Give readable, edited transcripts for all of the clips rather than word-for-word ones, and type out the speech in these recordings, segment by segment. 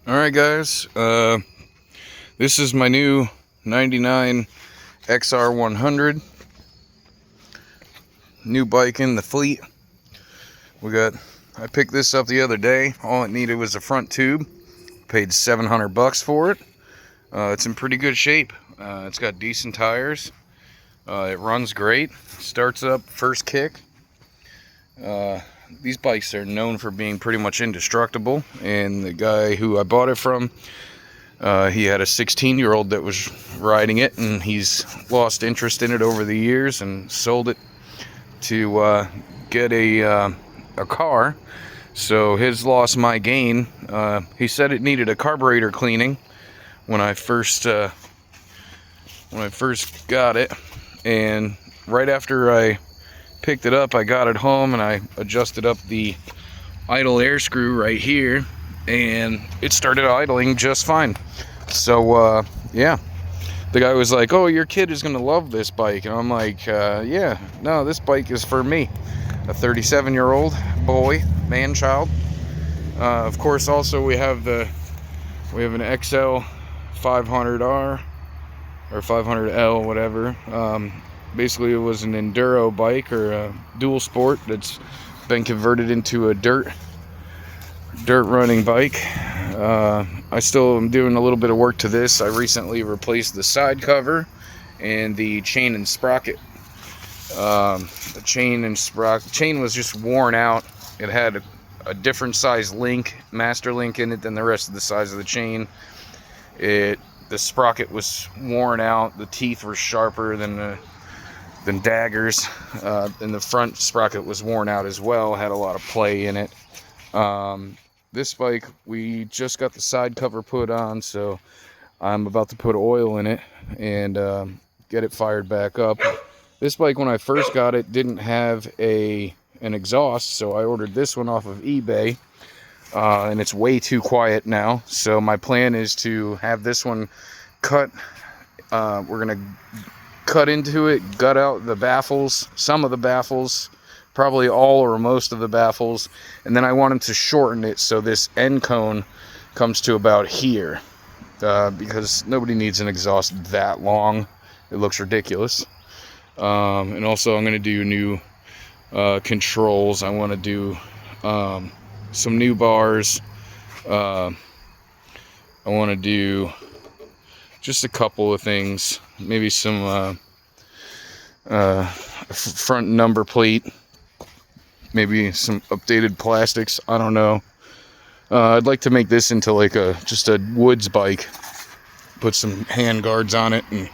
Alright guys, this is my new 99 XR100 new bike in the fleet. I picked this up the other day. All it needed was a front tube. Paid $700 for it. It's in pretty good shape. It's got decent tires. It runs great. Starts up first kick. These bikes are known for being pretty much indestructible, and the guy who I bought it from, he had a 16-year-old that was riding it, and he's lost interest in it over the years and sold it to get a car. So his loss, my gain. He said it needed a carburetor cleaning when I first got it, and right after I picked it up, I got it home and I adjusted up the idle air screw right here, and it started idling just fine. So yeah, the guy was like, "Oh, your kid is gonna love this bike," and I'm like, yeah, no, this bike is for me, a 37-year-old boy, man child. Of course, also we have an XL100R or 500L, whatever. Basically, it was an enduro bike or a dual sport that's been converted into a dirt running bike. I still am doing a little bit of work to this. I recently replaced the side cover and the chain and sprocket. The chain was just worn out. It had a different size master link in it than the rest of the size of the chain. The sprocket was worn out. The teeth were sharper than daggers, and the front sprocket was worn out as well, had a lot of play in it. This bike, we just got the side cover put on, so I'm about to put oil in it and get it fired back up. This bike, when I first got it, didn't have an exhaust, so I ordered this one off of eBay, and it's way too quiet now. So my plan is to have this one cut. We're gonna cut into it, gut out the baffles, some of the baffles, probably all or most of the baffles, and then I wanted to shorten it so this end cone comes to about here, because nobody needs an exhaust that long. It looks ridiculous. And also I'm going to do new controls. I want to do some new bars. I want to do just a couple of things, maybe some front number plate, maybe some updated plastics. I don't know. I'd like to make this into like just a woods bike, put some hand guards on it, and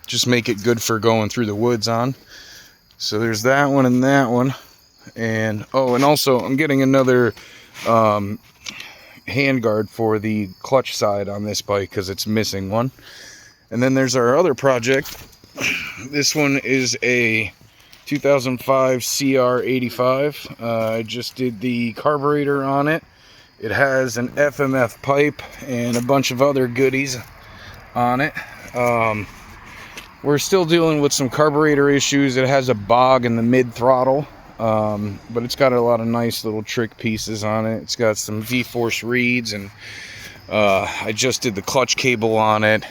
just make it good for going through the woods on. So there's that one and that one, and oh, and also I'm getting another hand guard for the clutch side on this bike because it's missing one. And then there's our other project. This one is a 2005 CR85. I just did the carburetor on it. It has an FMF pipe and a bunch of other goodies on it. We're still dealing with some carburetor issues. It has a bog in the mid throttle. But it's got a lot of nice little trick pieces on it. It's got some V-force reeds, and I just did the clutch cable on it.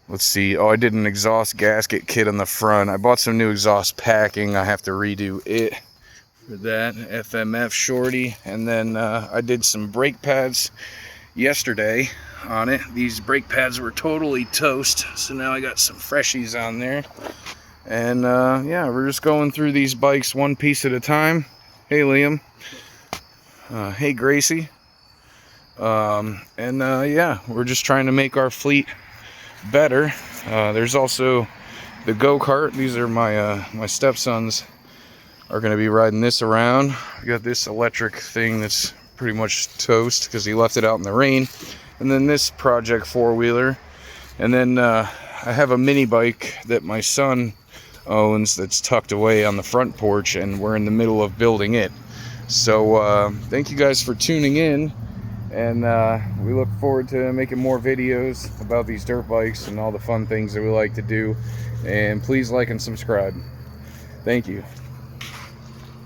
Let's see. Oh, I did an exhaust gasket kit on the front. I bought some new exhaust packing. I have to redo it for that. FMF shorty. And then I did some brake pads yesterday on it. These brake pads were totally toast, so now I got some freshies on there. And yeah, we're just going through these bikes one piece at a time. Hey Liam. Hey Gracie. Yeah, we're just trying to make our fleet better. There's also the go-kart. These are my stepsons are going to be riding this around. We got this electric thing that's pretty much toast because he left it out in the rain. And then this project four-wheeler. And then I have a mini bike that my son owns that's tucked away on the front porch, and we're in the middle of building it. So thank you guys for tuning in, and we look forward to making more videos about these dirt bikes and all the fun things that we like to do. And please like and subscribe. Thank you.